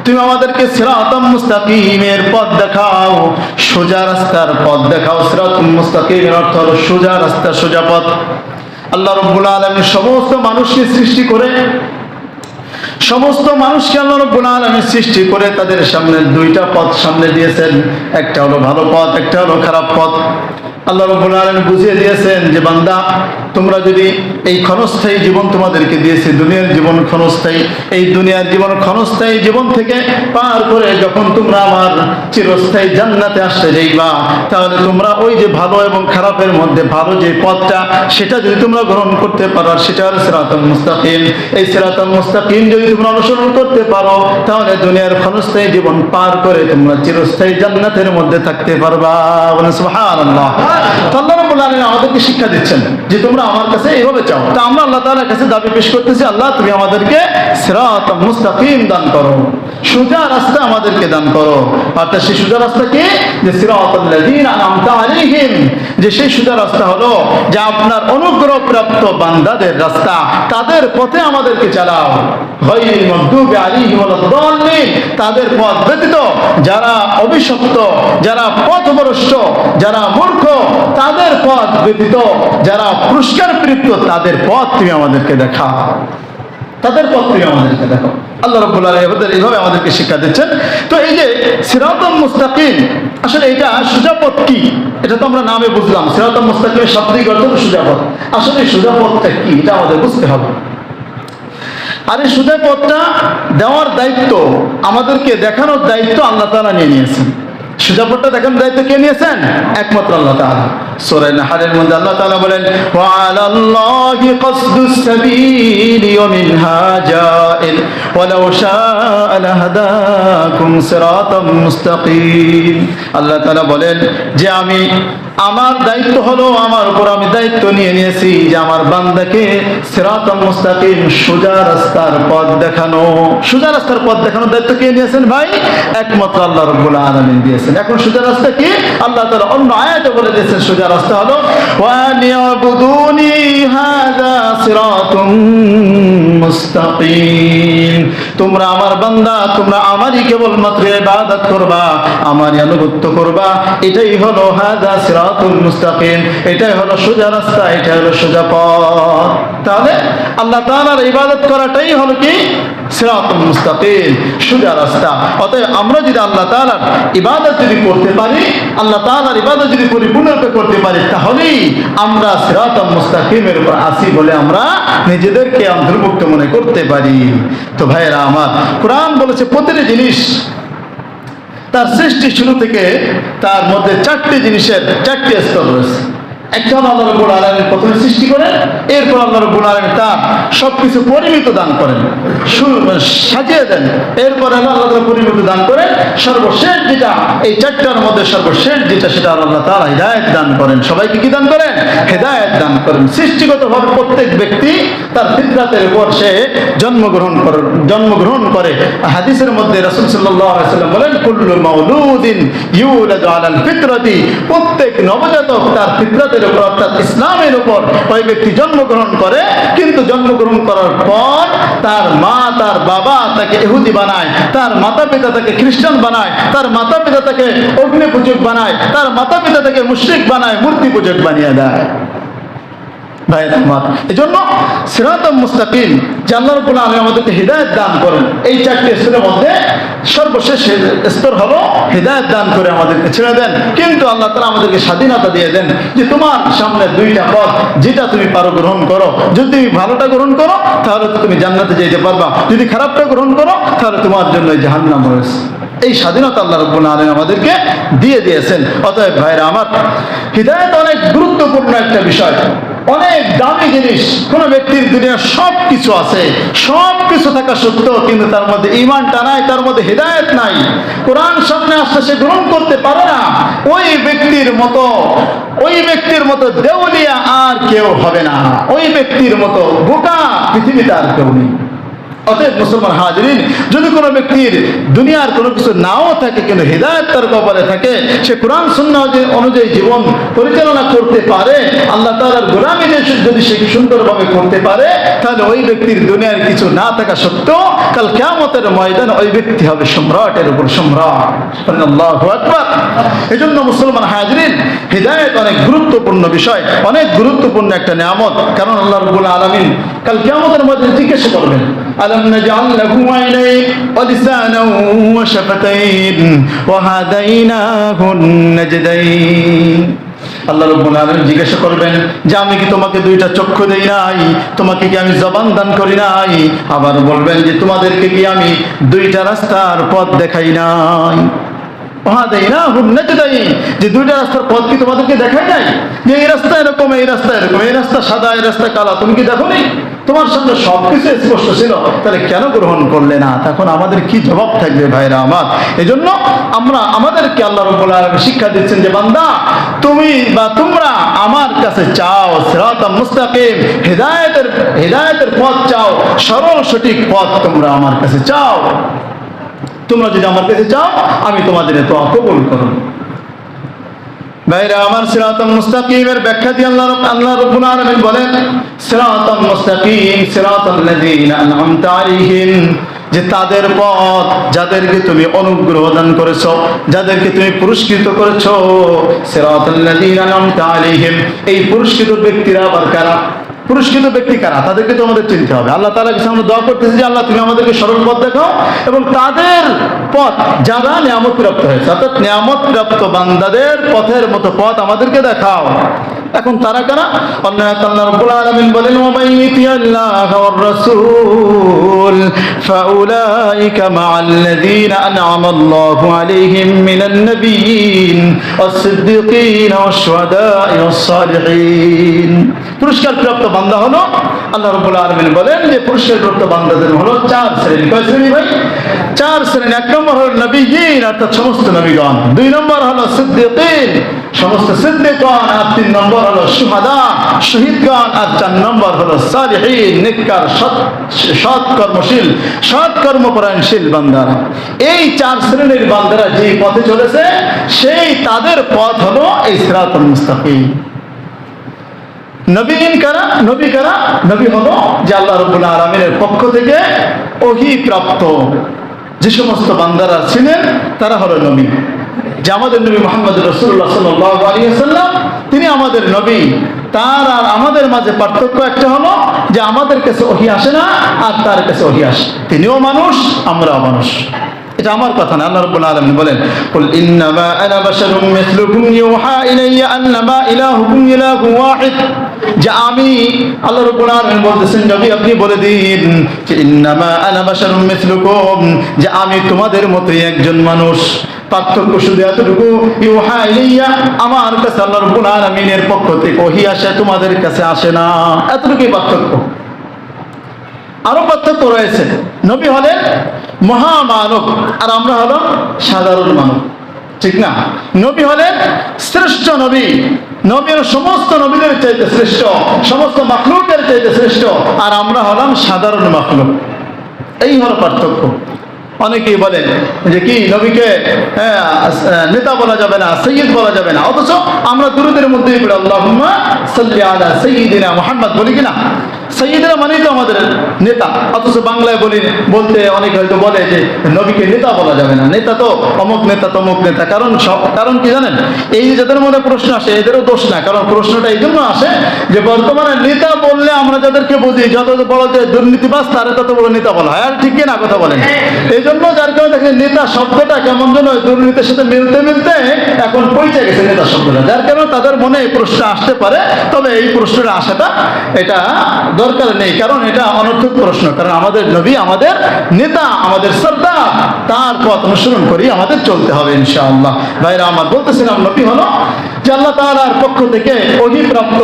তুমি আমাদেরকে সিরাতাল মুস্তাকিমের পথ দেখাও, সোজা রাস্তার পথ দেখাও। সিরাতাল মুস্তাকিমের অর্থ হলো সোজা রাস্তা, সোজা পথ। আল্লাহ রাব্বুল আলামিন সমস্ত মানুষকে সৃষ্টি করে, সমস্ত মানুষকে আল্লাহ রাব্বুল আলামিন সৃষ্টি করে তাদের সামনে দুইটা পথ সামনে দিয়েছেন, একটা হলো ভালো পথ, একটা হলো খারাপ পথ। আল্লাহ রাব্বুল আলামিন বুঝিয়ে দিয়েছেন যে বান্দা, তোমরা যদি এই ক্ষণস্থায়ী জীবন তোমাদেরকে দিয়েছে, দুনিয়ার জীবন ক্ষণস্থায়ী, এই দুনিয়ার জীবন ক্ষণস্থায়ী জীবন থেকে পার করে যখন তোমরা আমার চিরস্থায়ী জান্নাতে আসতে যাইবা, তাহলে তোমরা ওই যে ভালো এবং খারাপের মধ্যে ভালো যে পথটা, সেটা যদি তোমরা গ্রহণ করতে পারো, আর সেটা হলো সিরাতাল মুস্তাকিম। এই সিরাতাল মুস্তাকিম যদি তোমরা অনুসরণ করতে পারো, তাহলে দুনিয়ার ক্ষণস্থায়ী জীবন পার করে তোমরা চিরস্থায়ী জান্নাতের মধ্যে থাকতে পারবা। বলেন সুবহানাল্লাহ। আল্লাহ রাব্বুল আলামিন আমাদেরকে শিক্ষা দিচ্ছেন যে তোমরা আমার কাছে এইভাবে চাও। তা আমরা আল্লাহ তাআলার কাছে দাবি পেশ করতেছি, আল্লাহ তুমি আমাদেরকে সিরাতাল মুস্তাকিম দান করো, সোজা রাস্তা আমাদেরকে দান করো। অর্থাৎ সেই সোজা রাস্তা কি? যে সিরাতাল্লাযীনা আন'আমতা আলাইহিম, যে সেই সোজা রাস্তা হলো যে আপনার অনুগ্রহপ্রাপ্ত বান্দাদের রাস্তা, তাদের পথে আমাদেরকে চালাও। গায়রিল মাগদুবি আলাইহিম ওয়ালাদ-দাল্লিন, তাদের পথ ব্যতীত যারা অভিশপ্ত, যারা পথভ্রষ্ট, যারা মূর্খ, তাদের পথ ব্যতীত যারা পুরস্কার প্রাপ্ত, তাদের পথ তুমি আমাদেরকে দেখাও, তাদের পথ তুমি আমাদেরকে দেখো। আল্লাহ রাব্বুল আলামিন এইভাবে আমাদেরকে শিক্ষা দিচ্ছেন। তো এই যে সিরাতাল মুস্তাকিম, আসলে এটা সোজা পথ কি? এটা তো আমরা নামে বুঝলাম, সিরাতাল মুস্তাকিমের শাব্দিক অর্থ হলো সোজা পথ। আসলে সোজা পথটা কি, এটা আমাদের বুঝতে হবে। আর এই সোজা পথটা দেওয়ার দায়িত্ব, আমাদেরকে দেখানোর দায়িত্ব আল্লাহ তাআলা নিয়ে নিয়েছেন। সোজা পথটা দেখানোর দায়িত্ব কে নিয়েছেন? একমাত্র আল্লাহ তাআলা। সূরা নাহলের মধ্যে আল্লাহ তাআলা বলেন, ওয়া আলাল্লাহি কসদুস সাবিলি ওয়া মিনহা জাইল ওয়ালাউ শাআ লাহাদাকুম সিরাতাম মুস্তাকিম। আল্লাহ তাআলা বলেন যে আমি আমার দায়িত্ব হলো, আমার উপর আমি দায়িত্ব নিয়ে নিয়েছি যে আমার বান্দাকে সিরাতাম মুস্তাকিম, সোজা রাস্তার পথ দেখানো। সোজা রাস্তার পথ দেখানোর দায়িত্ব কে নিয়েছেন ভাই? একমাত্র আল্লাহ রাব্বুল আলামিন দিয়েছেন। এখন সোজা রাস্তা কি? আল্লাহ তাআলা অন্য আয়াতে বলে দিয়েছেন সোজা রাস্তা হলো ওয়া নিয়াবুদুনি হাযা সিরাতুম মুস্তাকিম। তোমরা আমার বান্দা, তোমরা আমারই কেবলমাত্র ইবাদত করবা, আমারই আনুগত্য করবা, এটাই হলো হাযা সিরাতুল মুস্তাকিম, এটাই হলো সোজা রাস্তা, এটাই হলো সোজা পথ। তাহলে আল্লাহ তাআলার ইবাদত করাটাই হলো কি? সিরাতুল মুস্তাকিম, সোজা রাস্তা। অতএব আমরা যদি আল্লাহ তাআলার ইবাদত যদি করতে পারি, আল্লাহ তাআলার ইবাদত যদি পরিপূর্ণরূপে করতে পারি, তাহলেই আমরা সিরাতুল মুস্তাকিমের উপর আছি বলে আমরা নিজেদেরকে অন্তর্ভুক্ত মনে করতে পারি। তো ভাইয়েরা আমার, কোরআন বলেছে প্রতিটি জিনিস তার সৃষ্টি শুরু থেকে তার মধ্যে চারটি জিনিসের চারটি স্তর রয়েছে। একটা হলো আল্লাহ রাব্বুল আলামিন প্রথমে সৃষ্টি করেন, এরপর আল্লাহ রাব্বুল আলামিন তার সবকিছু পরিমিত দান করেন, সাজিয়ে দেন, এরপর আল্লাহ তাআলা পরিমিত দান করেন। সর্বশেষ যেটা, এই চারটার মধ্যে সর্বশেষ যেটা, সেটা আল্লাহ তাআলা হিদায়াত দান করেন। সবাইকে কি দান করেন? হিদায়াত দান করেন। সৃষ্টিগতভাবে প্রত্যেক ব্যক্তি তার ফিতরাতের উপর সে জন্মগ্রহণ করে। হাদিসের মধ্যে রাসূল সাল্লাল্লাহু আলাইহি ওয়াসাল্লাম বলেন, কুল্লু মাউলুদিন ইউলাদু আলাল ফিতরাতি, প্রত্যেক নবজাতক তার ফিতরাতের উপর অর্থাৎ ইসলামের উপর ওই ব্যক্তি জন্মগ্রহণ করে। কিন্তু জন্মগ্রহণ করার পর তার মা, তার বাবা তাকে ইহুদি বানায়, তার মাতা পিতা তাকে খ্রিস্টান বানায়, তার মাতা পিতা তাকে অগ্নি পূজক বানায়, তার মাতা পিতা তাকে মুশরিক বানায়, মূর্তি পূজক বানিয়ে দেয়। এজন্য সিরাতাম মুস্তাকিম, যে আল্লাহ রাব্বুল আলামিন আমাদেরকে হিদায়াত দান করেন, এই চারটি স্তরের মধ্যে সর্বশেষ স্তর হলো হিদায়াত দান করে আমাদেরকে ছেড়ে দেন। কিন্তু আল্লাহ তাআলা আমাদেরকে স্বাধীনতা দিয়ে দেন যে তোমার সামনে দুইটা পথ, যেটা তুমি পারো গ্রহণ করো। যদি তুমি ভালোটা গ্রহণ করো তাহলে তুমি জান্নাতে যেতে পারবা, যদি খারাপটা গ্রহণ করো তাহলে তোমার জন্য জাহান্নাম রয়েছে। এই স্বাধীনতা আল্লাহ রাব্বুল আলামিন আমাদেরকে দিয়ে দিয়েছেন। অতএব ভাইরা আমার, হিদায়াত অনেক গুরুত্বপূর্ণ একটা বিষয়, অনেক দামি জিনিস। কোন ব্যক্তির দুনিয়ার সব কিছু আছে, সব কিছু থাকা সত্ত্বেও কিন্তু তার মধ্যে ঈমানটা নাই, তার মধ্যে হিদায়াত নাই, কোরআন সামনে আসলে সে গ্রহণ করতে পারে না, ওই ব্যক্তির মতো দেউলিয়া আর কেউ হবে না, ওই ব্যক্তির মতো গোটা পৃথিবীতে আর কেউ নেই। অতএব মুসলমান হাজিরিন, যদি কোনো ব্যক্তির দুনিয়ার কোনো কিছু নাও থাকে কিন্তু হিদায়াত তার কপালে থাকে, সে কোরআন সুন্নাহ অনুযায়ী জীবন পরিচালনা করতে পারে, আল্লাহ তাআলার গোলামি যদি সে সুন্দরভাবে করতে পারে, তাহলে ওই ব্যক্তির দুনিয়ার কিছু না থাকা সত্ত্বেও কাল কিয়ামতের ময়দানে ওই ব্যক্তি হবে সম্রাটের উপর সম্রাট। আল্লাহু আকবার। এজন্য মুসলমান হাজিরিন, হিদায়াত অনেক গুরুত্বপূর্ণ বিষয়, অনেক গুরুত্বপূর্ণ একটা নিয়ামত। কারণ আল্লাহ রাব্বুল আলামিন কাল কিয়ামতের ময়দানে জিজ্ঞাসা করবেন, ألم نجعل له عينين ولسانا وشفتين وهديناه النجدين। আল্লাহ রাব্বুল আলামিন জিজ্ঞাসা করবেন যে আমি কি তোমাকে দুইটা চক্ষু দেই নাই, তোমাকে কি আমি জবান দান করি নাই? আবার বলবেন যে তোমাদেরকে কি আমি দুইটা রাস্তার পথ দেখাই নাই? যে দুইটা রাস্তার পথ কি তোমাদেরকে দেখাই নাই? যে এই রাস্তা এরকম, এই রাস্তা এরকম, এই রাস্তা সাদা, এই রাস্তা কালা, তুমি কি দেখো নি? তোমার সামনে সবকিছু স্পষ্ট ছিল, তাহলে কেন গ্রহণ করলে না? তখন আমাদের কি জবাব থাকবে ভাইরা আমার? এজন্য আমাদেরকে আল্লাহ রাব্বুল আলামিন শিক্ষা দিচ্ছেন যে বান্দা, তুমি বা তোমরা আমার কাছে চাও সিরাতাম মুস্তাকিম, হিদায়াতের পথ চাও, সরল সঠিক পথ তোমরা আমার কাছে চাও। তোমরা যদি আমার কাছে চাও, আমি তোমাদের দোয়া কবুল করব। ভাইরা আমার, সিরাতাম মুস্তাকিমের ব্যাখ্যা দিয়ে আল্লাহ রাব্বুল আলামিন বলেন, সিরাতাম মুস্তাকিম সিরাতাল্লাযীনা আন'আমতা আলাইহিম, যে তাদের পথ যাদেরকে তুমি অনুগ্রহ দান করেছো, যাদেরকে তুমি পুরস্কৃত করেছো। সিরাতাল্লাযীনা আন'আমতা আলাইহিম, এই পুরস্কৃত ব্যক্তিরা আবার কারা? পুরস্কৃত ব্যক্তি কারা? তাদেরকে তো আমাদের চিনতে হবে। আল্লাহ তাআলার কাছে আমরা দোয়া করতেছি যে আল্লাহ তুমি আমাদেরকে সরল পথ দেখাও, এবং তাদের পথ যারা নিয়ামত প্রাপ্ত হয়েছে, অর্থাৎ নিয়ামত প্রাপ্ত বান্দাদের পথের মতো পথ আমাদেরকে দেখাও। এখন তারা কারা? আল্লাহ রাব্বুল আলামিন বলেন, ওয়া মাইয়াতিল্লাহ ওয়ার রাসূল ফাউলাইকা মা'আল্লাযীনা আন'আমা আল্লাহু আলাইহিম মিনান নাবিয়্যিন ওয়াস-সিদ্দীকিন ওয়াশ-শুহাদা'i ওয়াস-সালিহিন। পুরস্কার প্রাপ্ত বান্দা হলো আল্লাহ রাব্বুল আলামিন বলেন যে পুরস্কারপ্রাপ্ত বান্দাদের হলো 4 শ্রেণী। কয় শ্রেণী ভাই? 4 শ্রেণী। 1 নম্বর হলো নবীয়িন, অর্থাৎ সমস্ত নবীগণ। 2 নম্বর হলো সিদ্দিকিন, সমস্ত সিদ্দিকগণ। আর 3 নম্বর হলো শুহাদা, শহীদগণ। আর 4 নম্বর হলো সালিহিন, নেককার, সৎ কর্মশীল, সৎ কর্মপরায়ণশীল বান্দারা। এই 4 শ্রেণীর বান্দারা যে পথে চলেছে, সেই তাদের পথ হলো এই সিরাতুল মুস্তাকিম। নবীন কারা? নবী কারা? নবী হলো যে আল্লাহ রাব্বুল আলামিনের পক্ষ থেকে ওহী প্রাপ্ত যে সমস্ত বান্দারা ছিলেন, তারা হলো নবী। যে আমাদের নবী মুহাম্মদ রাসূলুল্লাহ সাল্লাল্লাহু আলাইহি ওয়াসাল্লাম, তিনি আমাদের নবী। তার আর আমাদের মাঝে পার্থক্য একটা হলো যে আমাদের কাছে ওহী আসে না, আর তার কাছে ওহী আসে। তিনিও মানুষ, আমরাও মানুষ। এটা আমার কথা না, আল্লাহ রাব্বুল আলামিন বলেন, কুল ইন্নামা আনা বাশারুম মিসলুকুম ইউহা ইলাইয়া আন্নামা ইলাহুকুম ইলাহুন ওয়াহিদ। যে আমি, আল্লাহ রাব্বুল আলামিন বলতেছেন, নবী আপনি বলে দিন যে ইন্নামা আনা বাশারুম মিসলুকুম, যে আমি তোমাদের মতোই একজন মানুষ। পার্থক্য শুধু এতটুকু, ইউহা ইলাইয়া, আমার কাছে আল্লাহ রাব্বুল আলামিনের পক্ষ থেকে ওহী আসে, তোমাদের কাছে আসে না। এতটুকুই পার্থক্য। আরো পার্থক্য রয়েছে। নবী হলেন মহামানব, আর আমরা হলো সাধারণ মানব, ঠিক না? নবী হলেন শ্রেষ্ঠ নবী। নবী সমস্ত নবীদের চাইতে শ্রেষ্ঠ, সমস্ত মাখলুকের চাইতে শ্রেষ্ঠ, আর আমরা হলাম সাধারণ মাখলুক। এই হলো পার্থক্য। অনেকেই বলেন যে কি নবীকে নেতা বলা যাবে না, সৈয়দ বলা যাবে না, অথচ আমরা দুরূদের মধ্যেই পড়ি আল্লাহুম্মা সাল্লি আলা সাইয়্যিদিনা মুহাম্মদ, বলি কিনা? সৈয়দরা মানেই তো আমাদের নেতা, অথচ বাংলায় বলতে অনেকে হয়তো বলে যে নবীকে নেতা বলা যাবে না, নেতা তো অমুক নেতা তমুক নেতা। কারণ কি জানেন? এই যে যাদের মনে প্রশ্ন আসে, এদেরও দোষ না। কারণ প্রশ্নটা এই জন্য আসে যে বর্তমানে নেতা বললে আমরা যাদেরকে বুঝি, যত বড় যে দুর্নীতিবাজ, তারা তত বড় নেতা বলা হয়। আর ঠিক না কথা বলেন? এই জন্য যার কারণে দেখেন নেতা শব্দটা কেমন যেন দুর্নীতির সাথে মিলতে মিলতে এখন পৌঁছে গেছে নেতা শব্দটা, যার কারণে তাদের মনে এই প্রশ্ন আসতে পারে। তবে এই প্রশ্নটা আসাটা এটা দরকার নেই, কারণ এটা অনর্থক প্রশ্ন। কারণ আমাদের নবী আমাদের নেতা, আমাদের সর্দার, তার পথ অনুসরণ করি আমাদের চলতে হবে ইনশাআল্লাহ। ভাইরা আমার, বলতেছিলাম নবী হলো যে আল্লাহ তাআলার পক্ষ থেকে ওহী প্রাপ্ত,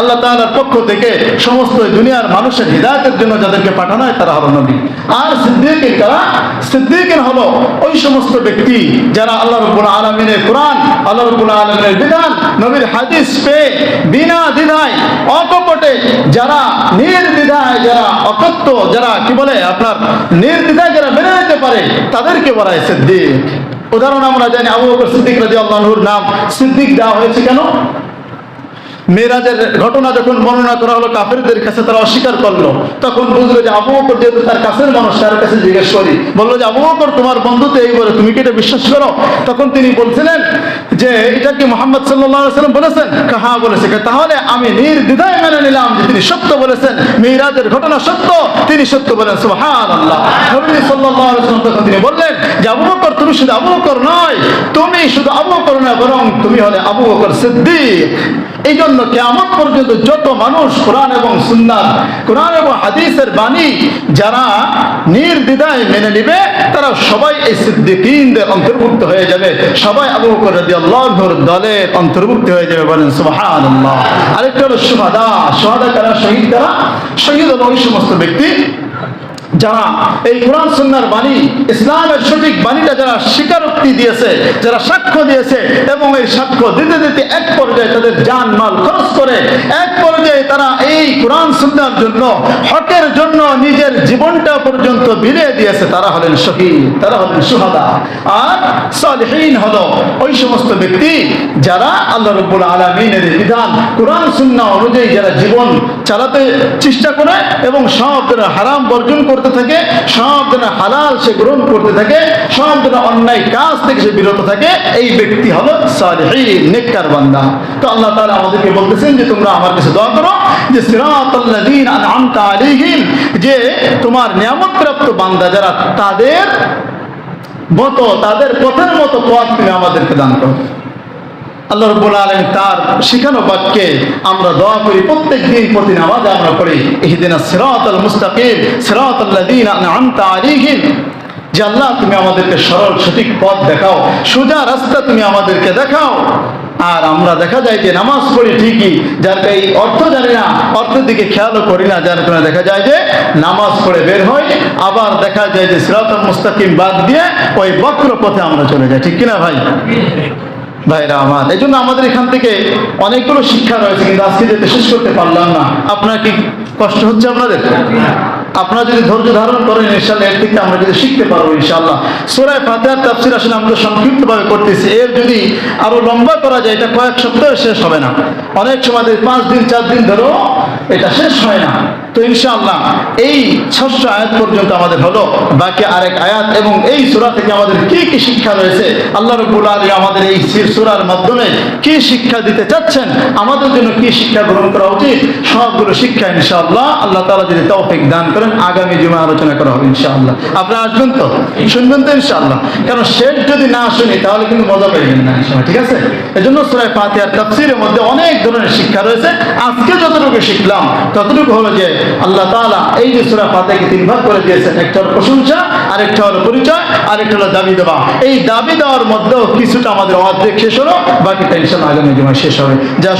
আল্লাহ তাআলার পক্ষ থেকে সমস্ত দুনিয়ার মানুষের হিদায়াতের জন্য যাদেরকে পাঠানো হয়, তারা হলো নবী। আর সিদ্দিকিন কারা? সিদ্দিকিন হলো ওই সমস্ত ব্যক্তি যারা আল্লাহ রাব্বুল আলামিনের কোরআন, আল্লাহ রাব্বুল আলামিনের বিধান, নবীর হাদিস পেয়ে বিনা দ্বিধায় অকপটে, যারা নির্দ্বিধায়, যারা অকথ্য, যারা কি বলে আপনার নির্দ্বিধায় যারা মেনে নিতে পারে, তাদেরকে বলা হয় সিদ্দিক। উদাহরণ আমরা জানি, আবু বকর সিদ্দিক রাদিয়াল্লাহু আনহুর নাম সিদ্দিক দেওয়া হয়েছে কেন? মেরাজের ঘটনা যখন বর্ণনা করা হলো কাফেরদের কাছে, তারা অস্বীকার করলো। তখন বুঝলো যে আবু বকর যেহেতু তার কাছের মানুষ, তার কাছে জিজ্ঞেস করি, বললো যে আবু বকর তোমার বন্ধু তো এই বলে, তুমি কি এটা বিশ্বাস করো? তখন তিনি বলছিলেন যে এটা কি মুহাম্মদ সাল্লাল্লাহু আলাইহি ওয়াসাল্লাম বলেছেন? হ্যাঁ বলেছে। তাহলে আমি নির্দ্বিধায় মেনে নিলাম যে তিনি সত্য বলেছেন, মেরাজের ঘটনা সত্য, তিনি সত্য বলেন। সুবহানাল্লাহ। নবী সাল্লাল্লাহু আলাইহি ওয়াসাল্লাম তখন তিনি বললেন যে আবু বকর, তুমি শুধু আবু বকর নয়, তুমি শুধু আবু বকর নয়, বরং তুমি হলে আবু বকর সিদ্দিক। এই জন্য কিয়ামত পর্যন্ত যত মানুষ কোরআন এবং সুন্নাত, কোরআন এবং হাদিসের বাণী যারা নির্দ্বিধায় মেনে নিবে, তারা সবাই এই সিদ্দিকীনদের অন্তর্ভুক্ত হয়ে যাবে, সবাই আবু বকর রাদিয়াল্লাহু আনহুর দলের অন্তর্ভুক্ত হয়ে যাবে। বলেন সুবহানাল্লাহ। আরেকটা হলো শুহাদা। শুহাদা কারা? শহীদ কারা? শহীদ হলো ওই সমস্ত ব্যক্তি যারা এই কোরআন সুন্নাহর বাণী, ইসলামের সঠিক বাণীটা যারা স্বীকারোক্তি দিয়েছে, যারা সাক্ষ্য দিয়েছে, এবং এই সাক্ষ্য দিতে দিতে এক পর্যায়ে তাদের জান মাল খরচ করে, এক পর্যায়ে তারা এই কোরআন সুন্নাহর জন্য, হকের জন্য নিজের জীবনটা পর্যন্ত বিলিয়ে দিয়েছে, তারা হলেন শহীদ, তারা হলেন শুহাদা। আর সালিহিন হলো ওই সমস্ত ব্যক্তি যারা আল্লাহ রাব্বুল আলামিনের বিধান, কোরআন সুন্নাহ অনুযায়ী যারা জীবন চালাতে চেষ্টা করে এবং সব হারাম বর্জন করতে থাকে, সব হালাল সে গ্রহণ করতে থাকে, সব অন্যায় কাজ থেকে সে বিরত থাকে। এই ব্যক্তি হলো সালিহিন, নেককার বান্দা। তো আল্লাহ তাআলা আমাদেরকে বলতেছেন যে তোমরা আমার কাছে দোয়া করো যে সিরাতাল্লাযীনা আনআমতা আলাইহিম, যে তোমার নিয়ামত প্রাপ্ত বান্দা যারা, তাদের মতো, তাদের পথের মতো পথ তুমি আমাদেরকে দান করো। আল্লাহ রাব্বুল আলামিন তার শিখানো বাক্যে আমরা দোয়া করি, প্রত্যেক দিন প্রতি নামাজে আমরা পড়ি, ইহদিনাস সিরাতাল মুস্তাকিম সিরাতাল্লাযীনা আনআমতা আলাইহিম। যে আল্লাহ তুমি আমাদেরকে সরল সঠিক পথ দেখাও, সোজা রাস্তা তুমি আমাদেরকে দেখাও। আর আমরা দেখা যায় যে নামাজ পড়ি ঠিকই, যার এই অর্থ জানি না, অর্থের দিকে খেয়ালও করি না, যার কারণে দেখা যায় যে নামাজ পড়ে বের হই, আবার দেখা যায় যে সিরাতুল মুস্তাকিম বাদ দিয়ে ওই বক্র পথে আমরা চলে যাই। ঠিক কিনা ভাই? ভাইরা আমার, এই জন্য আমাদের এখান থেকে অনেকগুলো শিক্ষা রয়েছে, কিন্তু আজকে যেতে শেষ করতে পারলাম না। আপনার কি কষ্ট হচ্ছে? আপনাদের আপনারা যদি ধৈর্য ধারণ করেন ইনশাআল্লাহ এর থেকে আমরা যদি শিখতে পারবো ইনশাআল্লাহ। সূরা ফাতিহার তাফসীর আসলে আমরা সংক্ষিপ্তভাবে করতেছি, এর যদি আরো লম্বা করা যায় এটা কয়েক সপ্তাহে শেষ হবে না, অনেক সময় 5 দিন 4 দিন ধরেও এটা শেষ হয় না। তো ইনশাআল্লাহ এই 6 আয়াত পর্যন্ত আমাদের হলো, বাকি আরেক আয়াত এবং এই সূরা থেকে আমাদের কি কি শিক্ষা রয়েছে, আল্লাহ রাব্বুল আলামিন আমাদের এই সূরার মাধ্যমে কি শিক্ষা দিতে চাচ্ছেন, আমাদের জন্য কি শিক্ষা গ্রহণ করা উচিত, সবগুলো শিক্ষা ইনশাআল্লাহ আল্লাহ তাআলা যদি তৌফিক দান করেন আগামী জুমায় আলোচনা করা হবে ইনশাআল্লাহ। আপনারা আসবেন তো, শুনবেন তো ইনশাআল্লাহ? কারণ শেষ যদি না শুনি তাহলে কিন্তু মজা পাইবেন না ইনশাআল্লাহ। ঠিক আছে? এজন্য সূরা ফাতিহার তাফসীরের মধ্যে অনেক ধরনের শিক্ষা রয়েছে। আজকে যতটুকু শিখলাম ততটুকু হলো যে আল্লাহ তাআলা এই যে সূরা ফাতিহাকে 3 ভাগ করে দিয়েছেন, একটা হলো প্রশংসা, আরেকটা হলো পরিচয়, আরেকটা হলো দাবি দেওয়া। এই দাবি দেওয়ার মধ্যেও কিছুটা আমাদের অর্ধেক শেষ হলো, বাকিটা ইনশাআল্লাহ আগামী জুমায় শেষ হবে। যা